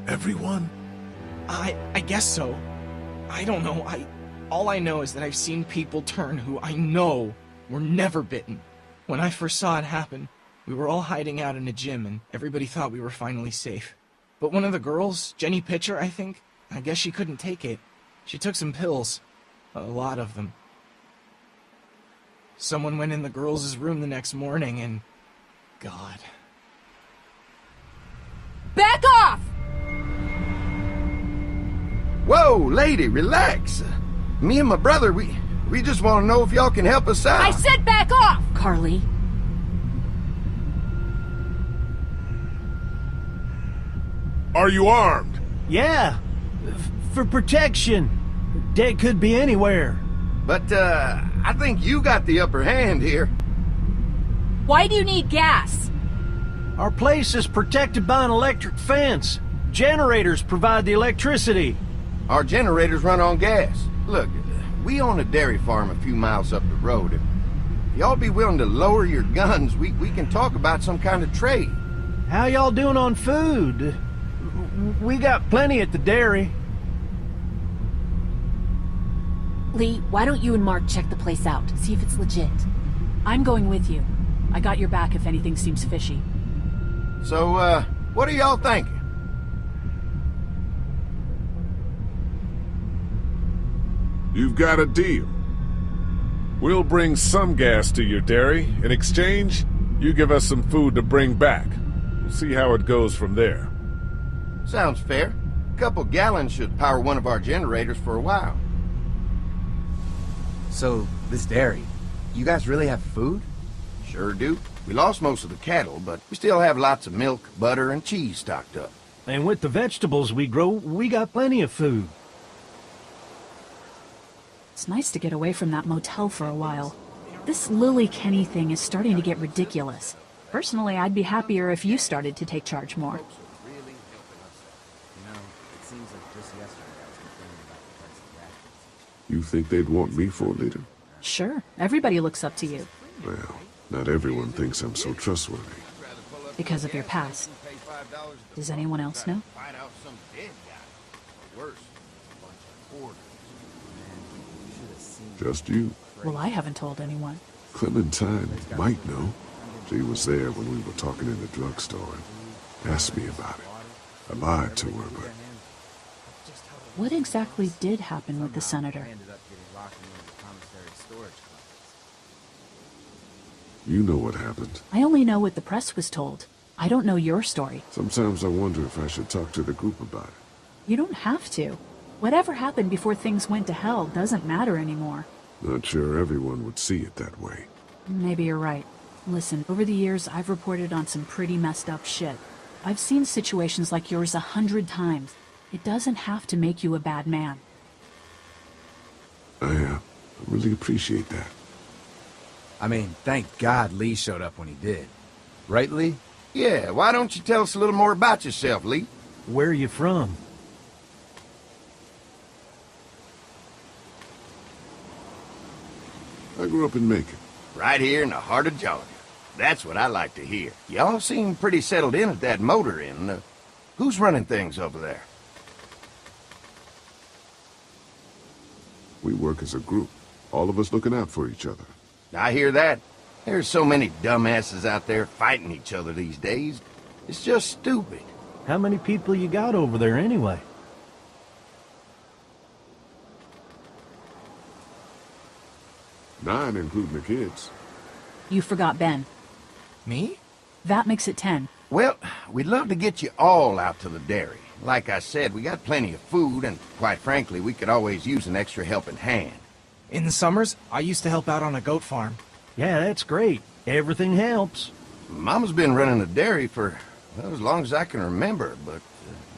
Everyone? I guess so. I don't know. All I know is that I've seen people turn who I know were never bitten. When I first saw it happen, we were all hiding out in a gym and everybody thought we were finally safe. But one of the girls, Jenny Pitcher, I think, I guess she couldn't take it. She took some pills. A lot of them. Someone went in the girls' room the next morning and... God. Back off! Whoa, lady, relax. Me and my brother, we just want to know if y'all can help us out. I said back off! Carly. Are you armed? Yeah, for protection. Dead could be anywhere. But, I think you got the upper hand here. Why do you need gas? Our place is protected by an electric fence. Generators provide the electricity. Our generators run on gas. Look, we own a dairy farm a few miles up the road. If y'all be willing to lower your guns, we can talk about some kind of trade. How y'all doing on food? We got plenty at the dairy. Lee, why don't you and Mark check the place out, see if it's legit? I'm going with you. I got your back if anything seems fishy. So, what are y'all thinking? You've got a deal. We'll bring some gas to your dairy. In exchange, you give us some food to bring back. We'll see how it goes from there. Sounds fair. A couple gallons should power one of our generators for a while. So, this dairy, you guys really have food? Sure do. We lost most of the cattle, but we still have lots of milk, butter, and cheese stocked up. And with the vegetables we grow, we got plenty of food. It's nice to get away from that motel for a while. This Lily Kenny thing is starting to get ridiculous. Personally, I'd be happier if you started to take charge more. You think they'd want me for a leader? Sure, everybody looks up to you. Well, not everyone thinks I'm so trustworthy. Because of your past. Does anyone else know? Just you. Well, I haven't told anyone. Clementine might know. She was there when we were talking in the drugstore and asked me about it. I lied to her, but... What exactly did happen with the senator? You know what happened. I only know what the press was told. I don't know your story. Sometimes I wonder if I should talk to the group about it. You don't have to. Whatever happened before things went to hell doesn't matter anymore. Not sure everyone would see it that way. Maybe you're right. Listen, over the years, I've reported on some pretty messed up shit. I've seen situations like yours 100 times. It doesn't have to make you a bad man. I really appreciate that. I mean, thank God Lee showed up when he did. Right, Lee? Yeah, why don't you tell us a little more about yourself, Lee? Where are you from? I grew up in Macon. Right here in the heart of Georgia. That's what I like to hear. Y'all seem pretty settled in at that motor inn. Who's running things over there? We work as a group, all of us looking out for each other. I hear that. There's so many dumbasses out there fighting each other these days. It's just stupid. How many people you got over there anyway? Nine, including the kids. You forgot Ben. Me? That makes it 10. Well, we'd love to get you all out to the dairy. Like I said, we got plenty of food, and quite frankly, we could always use an extra helping hand. In the summers, I used to help out on a goat farm. Yeah, that's great. Everything helps. Mama's been running a dairy for, well, as long as I can remember, but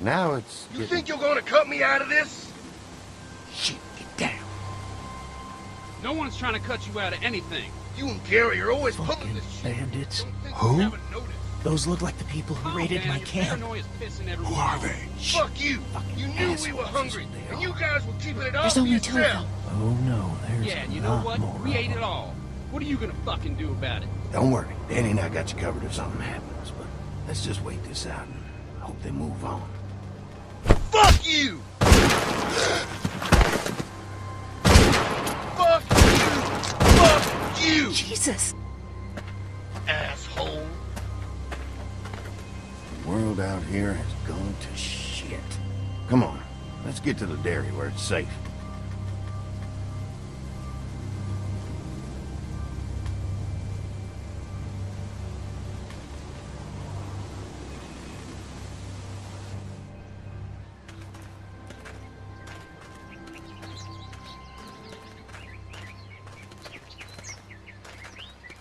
now it's... You think you're gonna cut me out of this? Shit, get down. No one's trying to cut you out of anything. You and Gary are always Fucking pulling this shit. bandits. Don't think Who? you haven't noticed. Those look like the people who raided my Your camp. paranoia is pissing everyone Who are off. they? Fuck you! You knew we were assholes, hungry, they and you are. guys were keeping it all There's for only 2 of yourself. them. Oh no, there's Yeah, and you a know lot what? more We of ate them. it all. What are you gonna fucking do about it? Don't worry, Danny and I got you covered if something happens, but let's just wait this out and hope they move on. Fuck you! Fuck you! Fuck you! Jesus! Asshole. The world out here has gone to shit. Come on, let's get to the dairy where it's safe.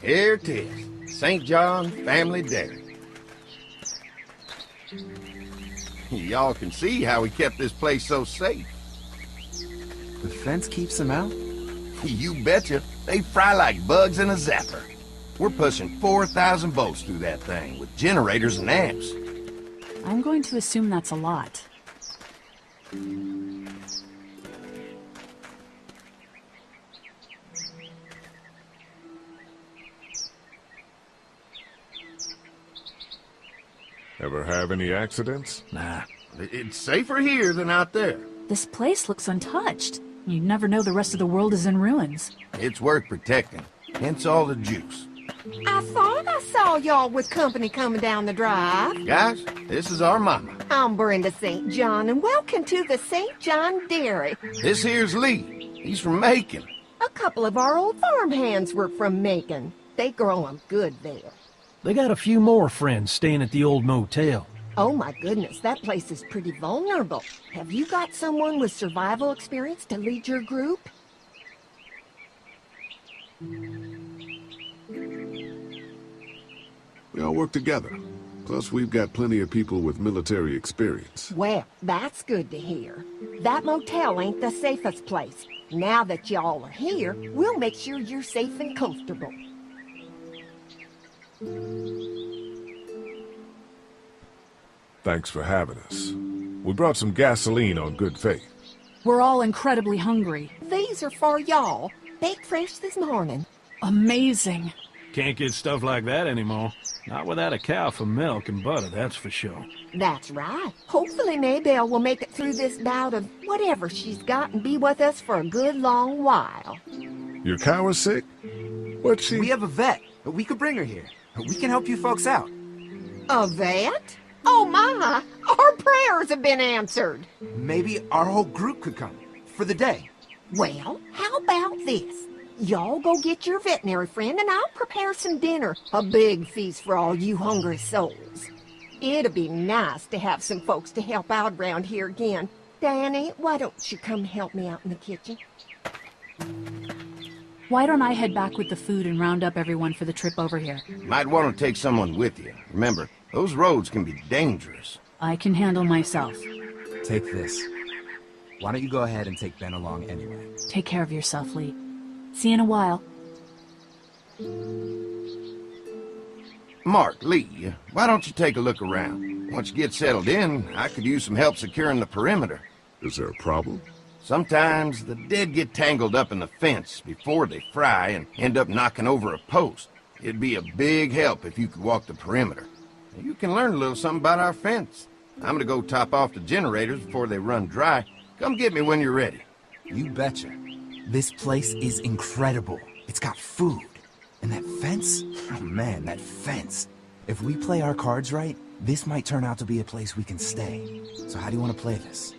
Here it is, St. John Family Dairy. Y'all can see how we kept this place so safe. The fence keeps them out? You betcha. They fry like bugs in a zapper. We're pushing 4,000 volts through that thing with generators and amps. I'm going to assume that's a lot. Ever have any accidents? Nah. It's safer here than out there. This place looks untouched. You never know the rest of the world is in ruins. It's worth protecting. Hence all the juice. I thought I saw y'all with company coming down the drive. Guys, this is our mama. I'm Brenda St. John, and welcome to the St. John Dairy. This here's Lee. He's from Macon. A couple of our old farm hands were from Macon. They grow 'em good there. They got a few more friends staying at the old motel. Oh my goodness, that place is pretty vulnerable. Have you got someone with survival experience to lead your group? We all work together. Plus, we've got plenty of people with military experience. Well, that's good to hear. That motel ain't the safest place. Now that y'all are here, we'll make sure you're safe and comfortable. Thanks for having us. We brought some gasoline on good faith. We're all incredibly hungry. These are for y'all. Baked fresh this morning. Amazing. Can't get stuff like that anymore. Not without a cow for milk and butter, that's for sure. That's right. Hopefully Maybelle will make it through this bout of whatever she's got and be with us for a good long while. Your cow is sick? What's she? We have a vet. We could bring her here. We can help you folks out. A vet? Oh my! Our prayers have been answered. Maybe our whole group could come. For the day. Well, how about this? Y'all go get your veterinary friend and I'll prepare some dinner. A big feast for all you hungry souls. It'd be nice to have some folks to help out around here again. Danny, why don't you come help me out in the kitchen? Why don't I head back with the food and round up everyone for the trip over here? Might want to take someone with you. Remember, those roads can be dangerous. I can handle myself. Take this. Why don't you go ahead and take Ben along anyway? Take care of yourself, Lee. See you in a while. Mark, Lee, why don't you take a look around? Once you get settled in, I could use some help securing the perimeter. Is there a problem? Sometimes the dead get tangled up in the fence before they fry and end up knocking over a post. It'd be a big help if you could walk the perimeter. You can learn a little something about our fence. I'm gonna go top off the generators before they run dry. Come get me when you're ready. You betcha. This place is incredible. It's got food. And that fence? Oh man, that fence. If we play our cards right, this might turn out to be a place we can stay. So how do you want to play this?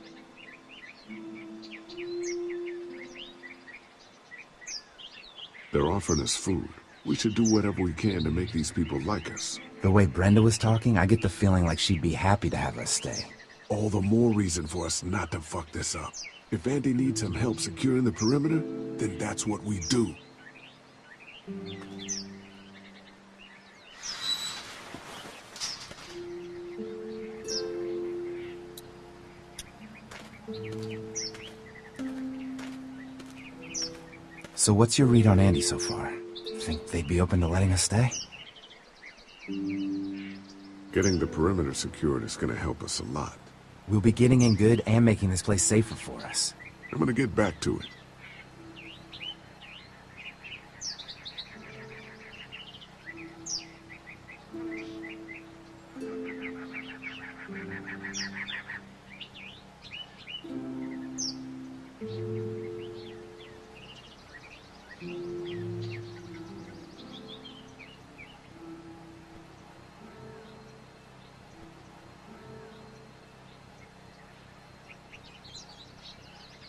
They're offering us food. We should do whatever we can to make these people like us. The way Brenda was talking, I get the feeling like she'd be happy to have us stay. All the more reason for us not to fuck this up. If Andy needs some help securing the perimeter, then that's what we do. So what's your read on Andy so far? Think they'd be open to letting us stay? Getting the perimeter secured is gonna help us a lot. We'll be getting in good and making this place safer for us. I'm gonna get back to it.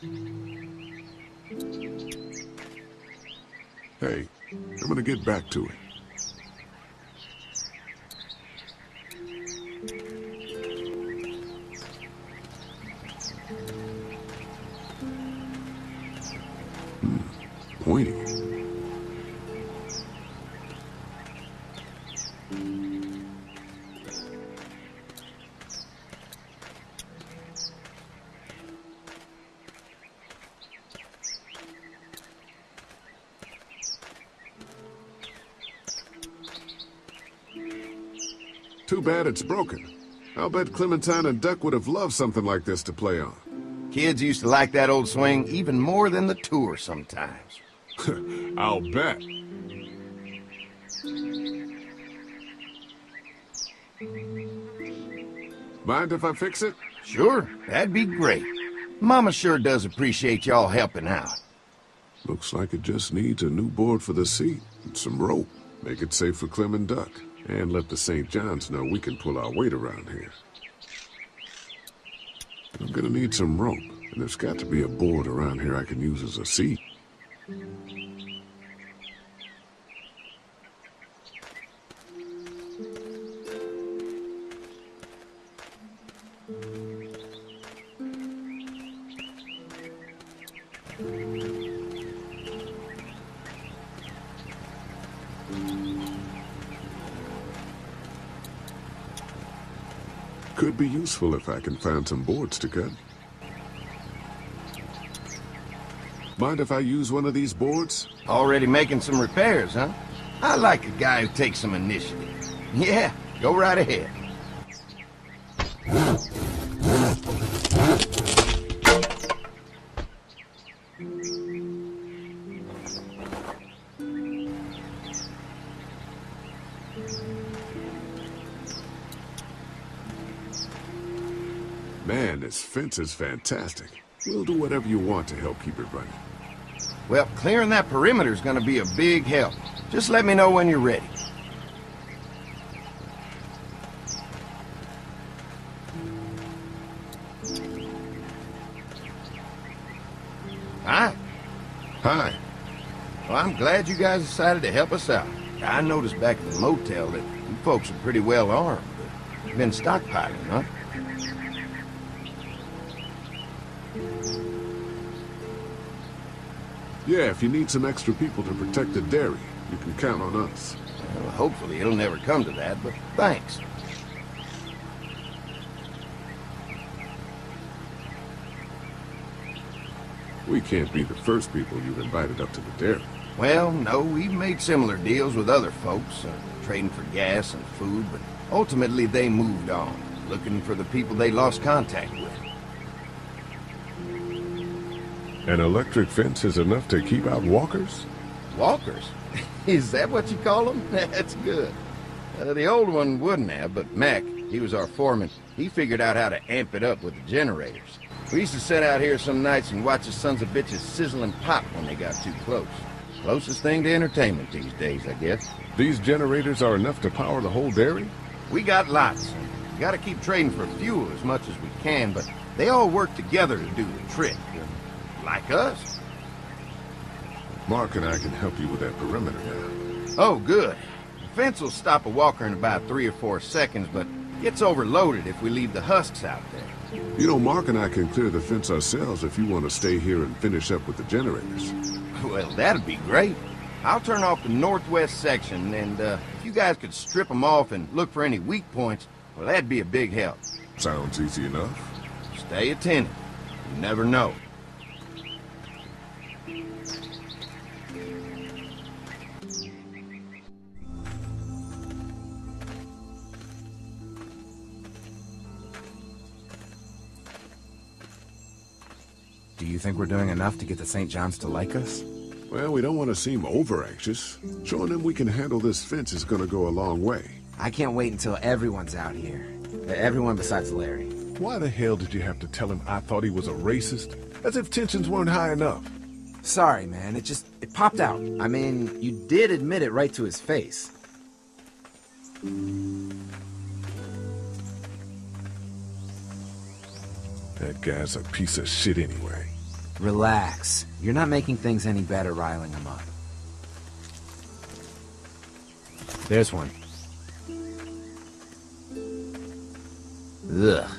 Hey, I'm gonna get back to it. Pointing. Too bad it's broken. I'll bet Clementine and Duck would have loved something like this to play on. Kids used to like that old swing even more than the tour sometimes. I'll bet. Mind if I fix it? Sure, that'd be great. Mama sure does appreciate y'all helping out. Looks like it just needs a new board for the seat and some rope. Make it safe for Clem and Duck. And let the St. John's know we can pull our weight around here. I'm gonna need some rope, and there's got to be a board around here I can use as a seat. Could be useful if I can find some boards to cut. Mind if I use one of these boards? Already making some repairs, huh? I like a guy who takes some initiative. Yeah, go right ahead. Man, this fence is fantastic. We'll do whatever you want to help keep it running. Well, clearing that perimeter is going to be a big help. Just let me know when you're ready. Hi. Hi. Well, I'm glad you guys decided to help us out. I noticed back at the motel that you folks are pretty well armed. You've been stockpiling, huh? Yeah, if you need some extra people to protect the dairy, you can count on us. Well, hopefully it'll never come to that, but thanks. We can't be the first people you've invited up to the dairy. Well, no, we've made similar deals with other folks, trading for gas and food, but ultimately they moved on, looking for the people they lost contact with. An electric fence is enough to keep out walkers? Walkers? Is that what you call them? That's good. The old one wouldn't have, but Mac, he was our foreman, he figured out how to amp it up with the generators. We used to sit out here some nights and watch the sons of bitches sizzle and pop when they got too close. Closest thing to entertainment these days, I guess. These generators are enough to power the whole dairy? We got lots. We gotta keep trading for fuel as much as we can, but they all work together to do the trick. Like us. Mark and I can help you with that perimeter now. Oh, good. The fence will stop a walker in about 3 or 4 seconds, but gets overloaded if we leave the husks out there. You know, Mark and I can clear the fence ourselves if you want to stay here and finish up with the generators. Well, that'd be great. I'll turn off the northwest section, and if you guys could strip them off and look for any weak points, well, that'd be a big help. Sounds easy enough. Stay attentive. You never know. Do you think we're doing enough to get the St. John's to like us? Well, we don't want to seem over-anxious. Showing them we can handle this fence is going to go a long way. I can't wait until everyone's out here. Everyone besides Larry. Why the hell did you have to tell him I thought he was a racist? As if tensions weren't high enough. Sorry, man. It popped out. I mean, you did admit it right to his face. That guy's a piece of shit anyway. Relax. You're not making things any better riling them up. There's one. Ugh.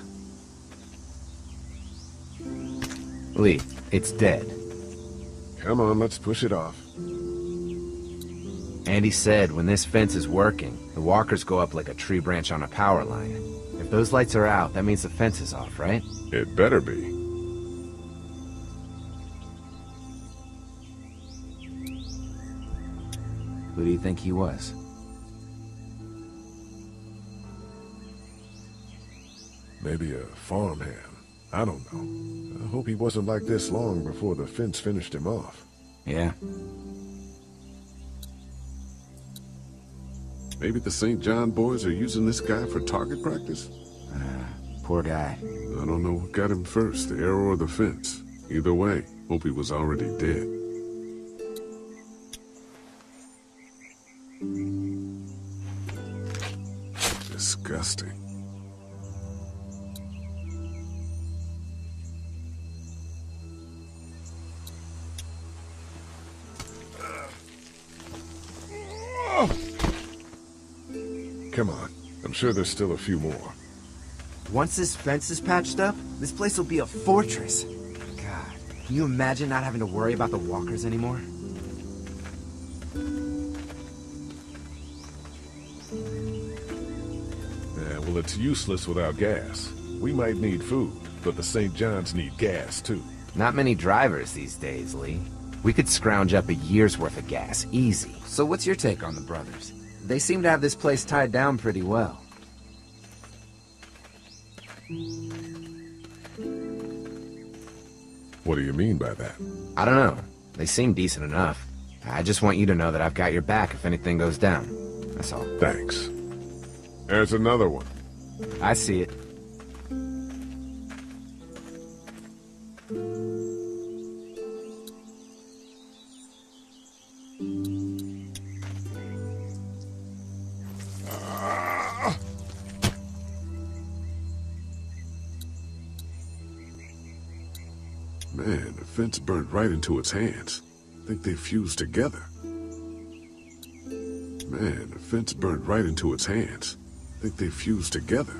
Lee, it's dead. Come on, let's push it off. Andy said when this fence is working, the walkers go up like a tree branch on a power line. If those lights are out, that means the fence is off, right? It better be. Who do you think he was? Maybe a farmhand. I don't know. I hope he wasn't like this long before the fence finished him off. Yeah. Maybe the St. John boys are using this guy for target practice? Poor guy. I don't know what got him first, the arrow or the fence. Either way, hope he was already dead. Disgusting. Come on. I'm sure there's still a few more. Once this fence is patched up, this place will be a fortress. God, can you imagine not having to worry about the walkers anymore? Yeah, well, it's useless without gas. We might need food, but the St. John's need gas, too. Not many drivers these days, Lee. We could scrounge up a year's worth of gas, easy. So what's your take on the brothers? They seem to have this place tied down pretty well. What do you mean by that? I don't know. They seem decent enough. I just want you to know that I've got your back if anything goes down. That's all. Thanks. There's another one. I see it. Man, the fence burnt right into its hands. I think they fused together. Man, the fence burnt right into its hands. I think they fused together.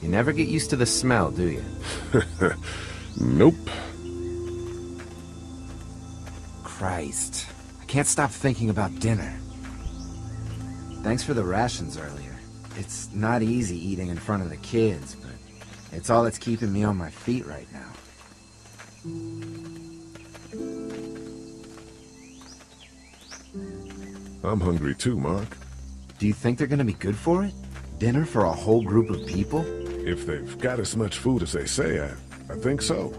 You never get used to the smell, do you? Nope. Christ. I can't stop thinking about dinner. Thanks for the rations earlier. It's not easy eating in front of the kids, but it's all that's keeping me on my feet right now. I'm hungry too, Mark. Do you think they're gonna be good for it? Dinner for a whole group of people? If they've got as much food as they say, I think so.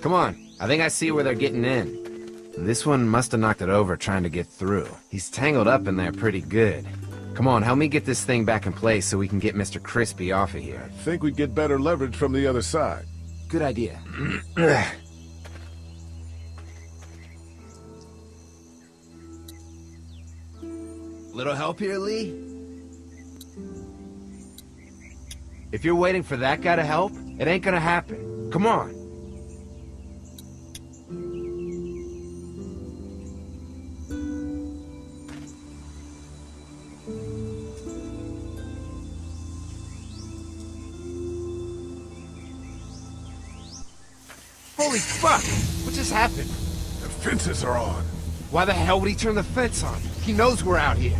Come on, I think I see where they're getting in. This one must have knocked it over trying to get through. He's tangled up in there pretty good. Come on, help me get this thing back in place so we can get Mr. Crispy off of here. I think we'd get better leverage from the other side. Good idea. Little help here, Lee? If you're waiting for that guy to help, it ain't gonna happen. Come on. Holy fuck! What just happened? The fences are on. Why the hell would he turn the fence on? He knows we're out here.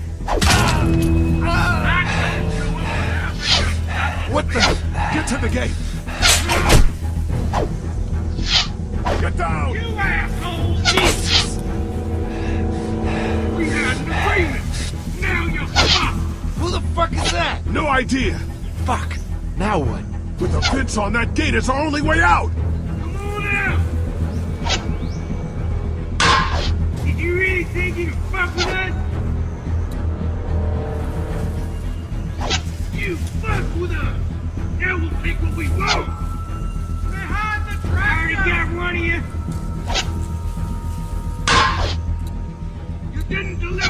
What the? Get to the gate! Get down! You asshole! Jesus! We had an agreement! Now you're fucked! Who the fuck is that? No idea! Fuck! Now what? With the fence on that gate, it's our only way out! Come on out! Did you really think you could fuck with us? You fuck with us! Now we'll take what we want! Behind the tractor! I already got one of you!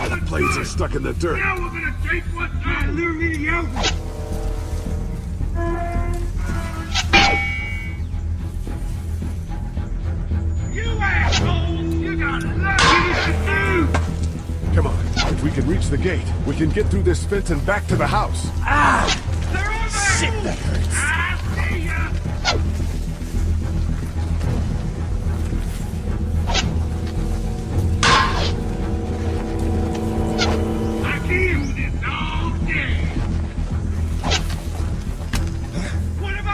The plates are stuck in the dirt. Now we're gonna take what's out of their video. You assholes! You got nothing to do! Come on. If we can reach the gate, we can get through this fence and back to the house. They're on there! Shit, that hurts. I see ya! I deal with this all day.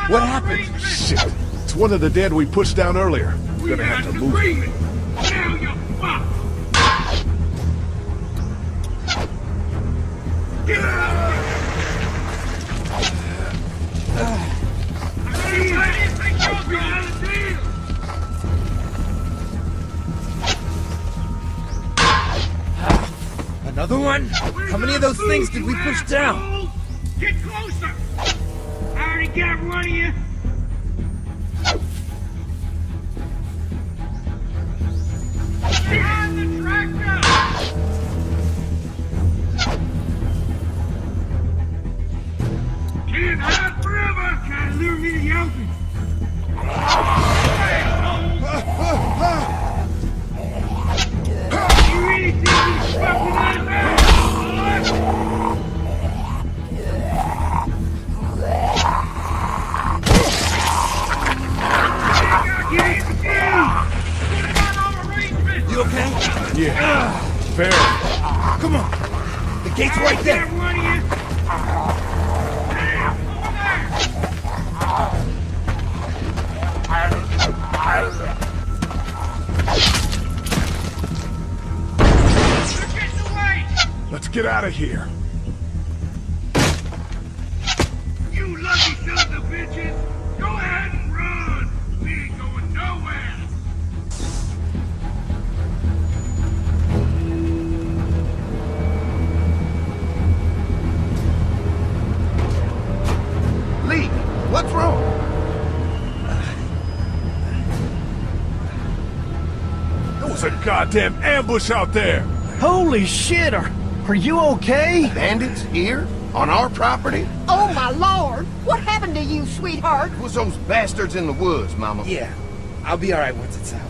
What happened? Shit. It's one of the dead we pushed down earlier. We're gonna have to move. Agreement. Now you're fucked. Get out! Another one? How many of those things did we push down? Get closer! I already got one of you. Behind the tractor! Can't hide forever! Trying to lure me to the open. You really think you're fucking out of there? You okay? Yeah. Fair. Come on. The gate's right there. Let's get out of here. You lucky sons of bitches! Go ahead and run! We ain't going nowhere! Lee, what's wrong? There was a goddamn ambush out there. Holy shit, are you okay? Bandits here? On our property? Oh, my Lord! What happened to you, sweetheart? It was those bastards in the woods, Mama. Yeah, I'll be alright once it's out.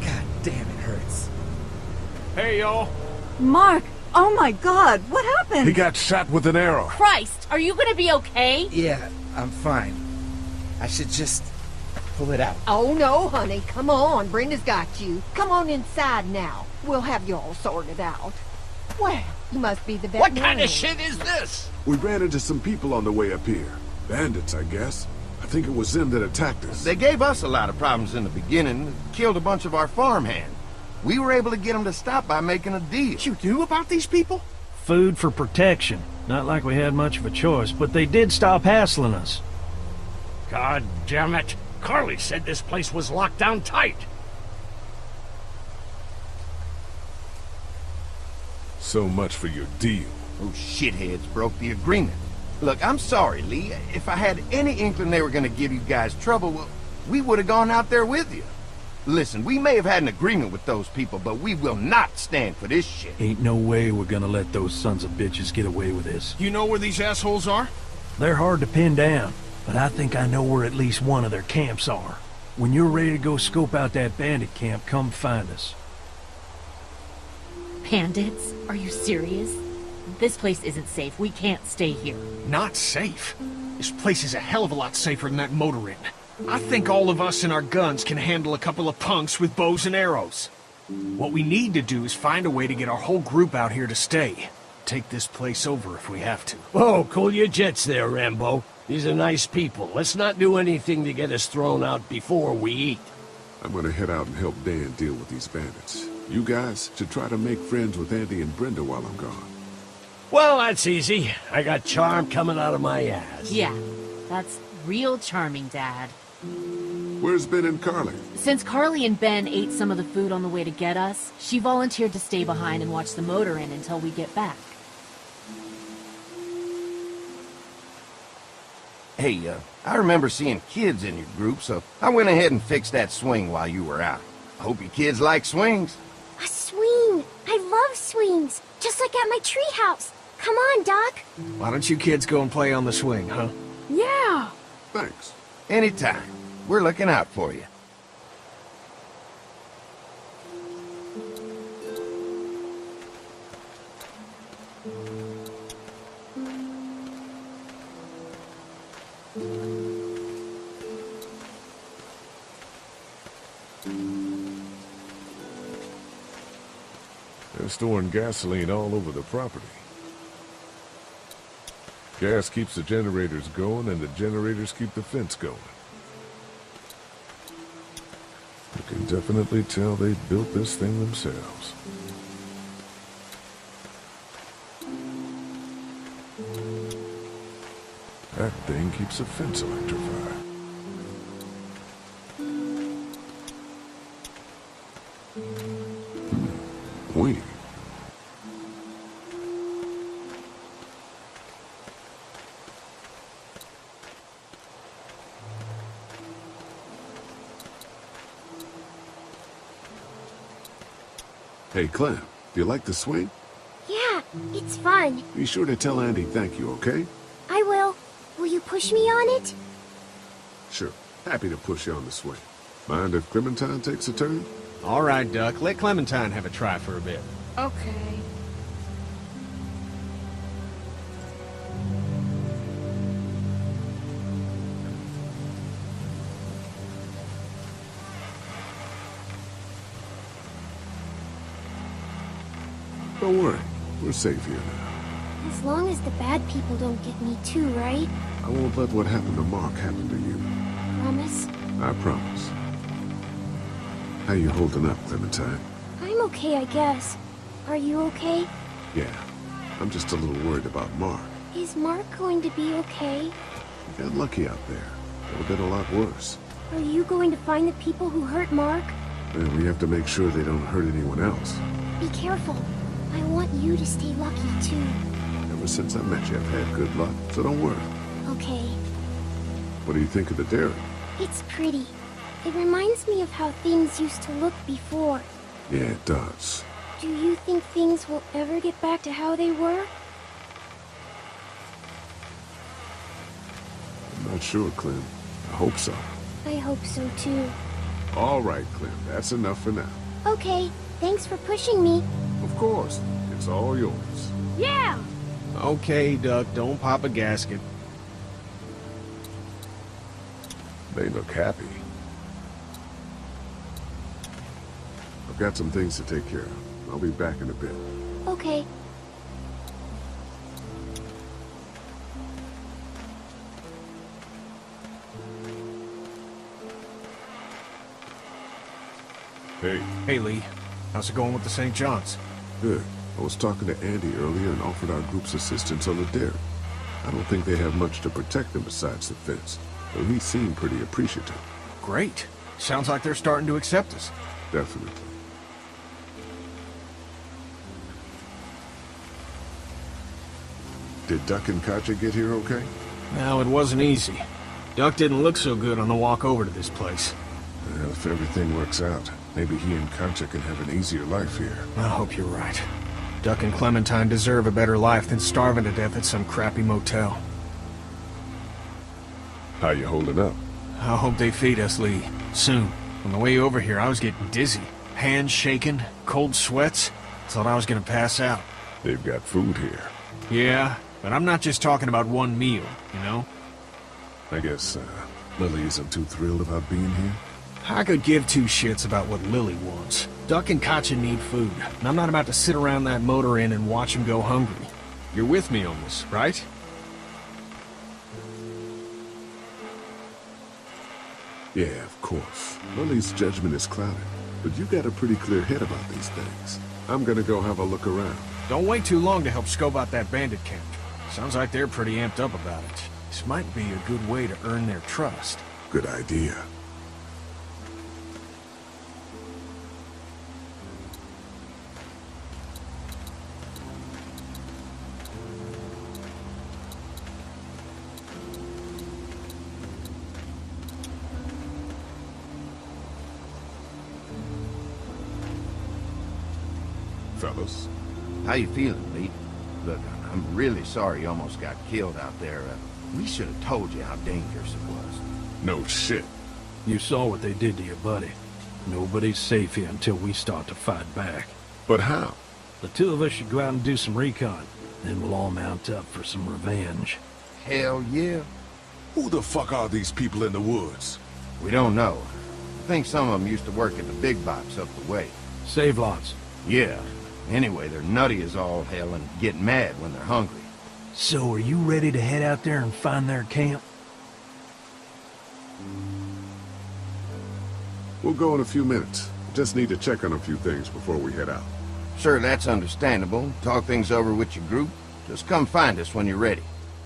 God damn, it hurts. Hey, y'all. Mark! Oh my God, what happened? He got shot with an arrow. Christ, are you gonna be okay? Yeah, I'm fine. I should just pull it out. Oh, no, honey. Come on. Brenda's got you. Come on inside now. We'll have you all sorted out. Well, you must be the veterinarian. What kind of shit is this? We ran into some people on the way up here. Bandits, I guess. I think it was them that attacked us. They gave us a lot of problems in the beginning, killed a bunch of our farmhands. We were able to get them to stop by making a deal. You knew about these people? Food for protection. Not like we had much of a choice, but they did stop hassling us. God damn it. Carly said this place was locked down tight. So much for your deal. Those shitheads broke the agreement. Look, I'm sorry, Lee. If I had any inkling they were gonna give you guys trouble, well, we would have gone out there with you. Listen, we may have had an agreement with those people, but we will not stand for this shit. Ain't no way we're gonna let those sons of bitches get away with this. You know where these assholes are? They're hard to pin down, but I think I know where at least one of their camps are. When you're ready to go scope out that bandit camp, come find us. Bandits? Are you serious? This place isn't safe. We can't stay here. Not safe. This place is a hell of a lot safer than that motor inn. I think all of us and our guns can handle a couple of punks with bows and arrows. What we need to do is find a way to get our whole group out here to stay. Take this place over if we have to. Oh, cool your jets there, Rambo. These are nice people. Let's not do anything to get us thrown out before we eat. I'm gonna head out and help Dan deal with these bandits. You guys should try to make friends with Andy and Brenda while I'm gone. Well, that's easy. I got charm coming out of my ass. Yeah, that's real charming, Dad. Where's Ben and Carly? Since Carly and Ben ate some of the food on the way to get us, she volunteered to stay behind and watch the motor inn until we get back. Hey, I remember seeing kids in your group, so I went ahead and fixed that swing while you were out. I hope you kids like swings. A swing! I love swings, just like at my treehouse. Come on, Doc. Why don't you kids go and play on the swing, huh? Yeah. Thanks. Anytime. We're looking out for you. They're storing gasoline all over the property. Gas keeps the generators going, and the generators keep the fence going. You can definitely tell they built this thing themselves. That thing keeps the fence electrified. Wait. Hey, Clem, do you like the swing? Yeah, it's fun. Be sure to tell Andy thank you, okay? I will. Will you push me on it? Sure. Happy to push you on the swing. Mind if Clementine takes a turn? All right, Duck. Let Clementine have a try for a bit. Okay. Don't worry. We're safe here now. As long as the bad people don't get me too, right? I won't let what happened to Mark happen to you. Promise? I promise. How you holding up, Clementine? I'm okay, I guess. Are you okay? Yeah. I'm just a little worried about Mark. Is Mark going to be okay? You got lucky out there. It would have been a lot worse. Are you going to find the people who hurt Mark? And we have to make sure they don't hurt anyone else. Be careful. I want you to stay lucky, too. Ever since I met you, I've had good luck, so don't worry. Okay. What do you think of the dairy? It's pretty. It reminds me of how things used to look before. Yeah, it does. Do you think things will ever get back to how they were? I'm not sure, Clem. I hope so. I hope so, too. All right, Clem. That's enough for now. Okay. Thanks for pushing me. Of course. It's all yours. Yeah! Okay, Duck. Don't pop a gasket. They look happy. I've got some things to take care of. I'll be back in a bit. Okay. Hey. Hey, Lee. How's it going with the St. John's? Good. I was talking to Andy earlier and offered our group's assistance on the dairy. I don't think they have much to protect them besides the fence, though he seemed pretty appreciative. Great. Sounds like they're starting to accept us. Definitely. Did Duck and Katja get here okay? No, it wasn't easy. Duck didn't look so good on the walk over to this place. Well, if everything works out, maybe he and Katja can have an easier life here. I hope you're right. Duck and Clementine deserve a better life than starving to death at some crappy motel. How you holding up? I hope they feed us, Lee. Soon. On the way over here, I was getting dizzy. Hands shaking, cold sweats. Thought I was gonna pass out. They've got food here. Yeah, but I'm not just talking about one meal, you know? I guess, Lily isn't too thrilled about being here. I could give two shits about what Lily wants. Duck and Katja need food, and I'm not about to sit around that motor inn and watch them go hungry. You're with me on this, right? Yeah, of course. Lily's judgment is clouded, but you got a pretty clear head about these things. I'm gonna go have a look around. Don't wait too long to help scope out that bandit camp. Sounds like they're pretty amped up about it. This might be a good way to earn their trust. Good idea. Fellas, How you feeling, Lee? Look, I'm really sorry you almost got killed out there. We should have told you how dangerous it was. No shit. You saw what they did to your buddy. Nobody's safe here until we start to fight back. But how? The two of us should go out and do some recon. Then we'll all mount up for some revenge. Hell yeah. Who the fuck are these people in the woods? We don't know. I think some of them used to work at the big box up the way. Save lots. Yeah. Anyway, they're nutty as all hell and get mad when they're hungry. So are you ready to head out there and find their camp? We'll go in a few minutes. Just need to check on a few things before we head out. Sure, that's understandable. Talk things over with your group. Just come find us when you're ready.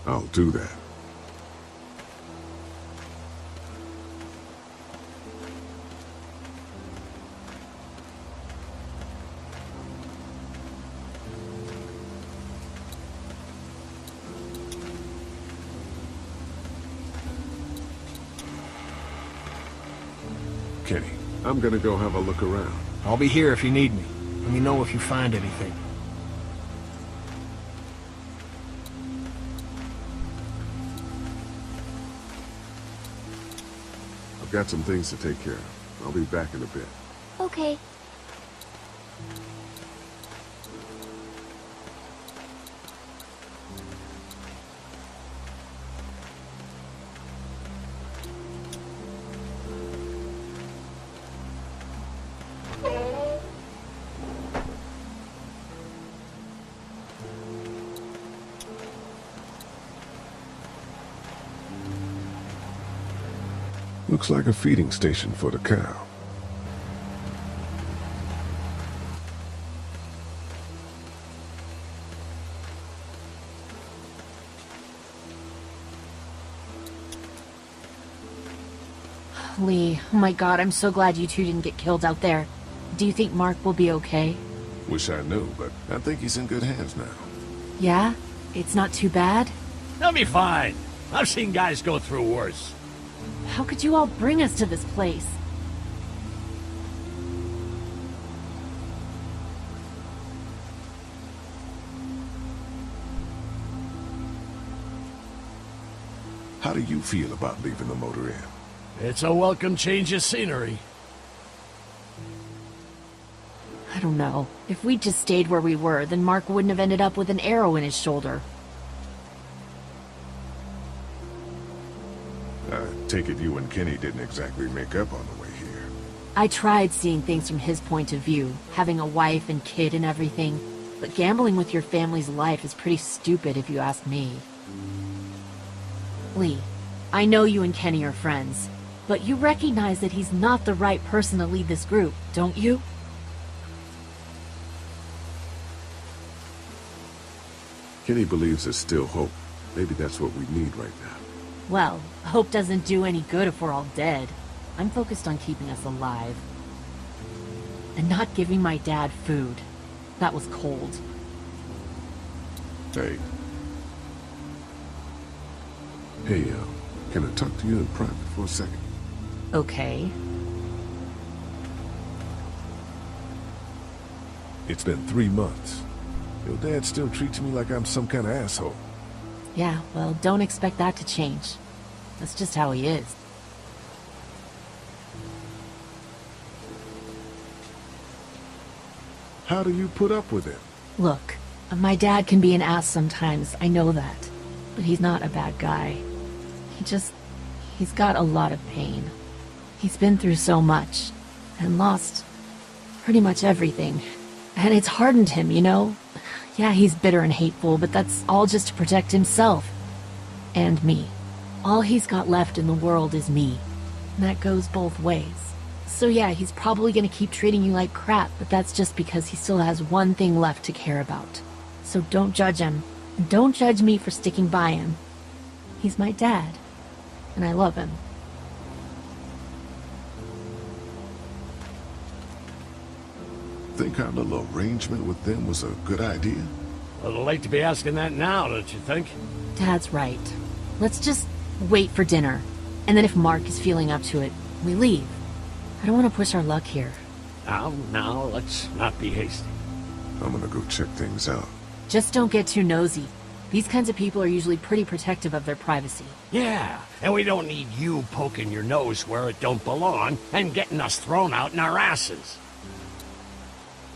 I'll do that. Kenny, I'm gonna go have a look around. I'll be here if you need me. Let me know if you find anything. I've got some things to take care of. I'll be back in a bit. Okay. Looks like a feeding station for the cow. Lee, oh my god, I'm so glad you two didn't get killed out there. Do you think Mark will be okay? Wish I knew, but I think he's in good hands now. Yeah? It's not too bad? He'll be fine. I've seen guys go through worse. How could you all bring us to this place? How do you feel about leaving the motor inn? It's a welcome change of scenery. I don't know. If we'd just stayed where we were, then Mark wouldn't have ended up with an arrow in his shoulder. I take it you and Kenny didn't exactly make up on the way here. I tried seeing things from his point of view, having a wife and kid and everything, but gambling with your family's life is pretty stupid if you ask me. Lee, I know you and Kenny are friends, but you recognize that he's not the right person to lead this group, don't you? Kenny believes there's still hope. Maybe that's what we need right now. Well, hope doesn't do any good if we're all dead. I'm focused on keeping us alive. And not giving my dad food. That was cold. Hey. Hey, can I talk to you in private for a second? Okay. It's been 3 months. Your dad still treats me like I'm some kind of asshole. Yeah, well, don't expect that to change. That's just how he is. How do you put up with him? Look, my dad can be an ass sometimes, I know that. But he's not a bad guy. He's got a lot of pain. He's been through so much, and lost pretty much everything. And it's hardened him, you know? Yeah, he's bitter and hateful, but that's all just to protect himself. And me. All he's got left in the world is me. And that goes both ways. So yeah, he's probably gonna keep treating you like crap, but that's just because he still has one thing left to care about. So don't judge him. And don't judge me for sticking by him. He's my dad. And I love him. Think our little arrangement with them was a good idea? A little late to be asking that now, don't you think? Dad's right. Let's just wait for dinner. And then if Mark is feeling up to it, we leave. I don't want to push our luck here. Now, let's not be hasty. I'm gonna go check things out. Just don't get too nosy. These kinds of people are usually pretty protective of their privacy. Yeah, and we don't need you poking your nose where it don't belong and getting us thrown out in our asses.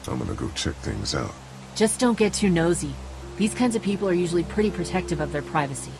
I'm gonna go check things out. Just don't get too nosy. These kinds of people are usually pretty protective of their privacy.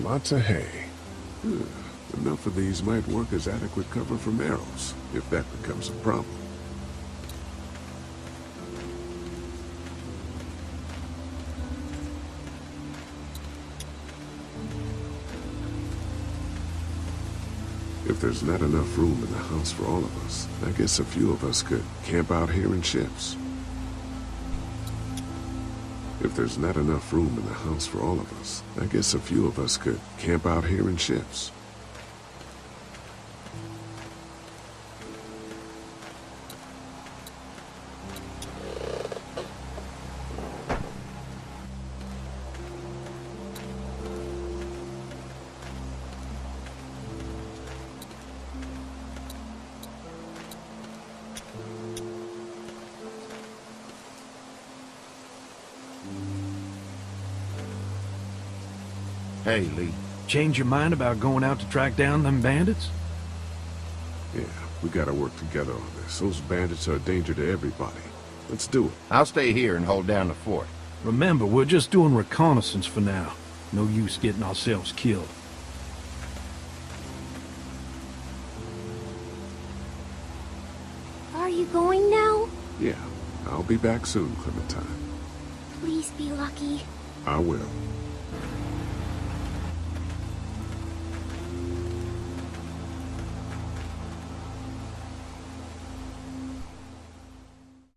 Lots of hay. Enough of these might work as adequate cover from arrows, if that becomes a problem. If there's not enough room in the house for all of us, I guess a few of us could camp out here in shifts. If there's not enough room in the house for all of us, I guess a few of us could camp out here in shifts. Hey, Lee. Change your mind about going out to track down them bandits? Yeah, we gotta work together on this. Those bandits are a danger to everybody. Let's do it. I'll stay here and hold down the fort. Remember, we're just doing reconnaissance for now. No use getting ourselves killed. Are you going now? Yeah, I'll be back soon, Clementine. Please be lucky. I will.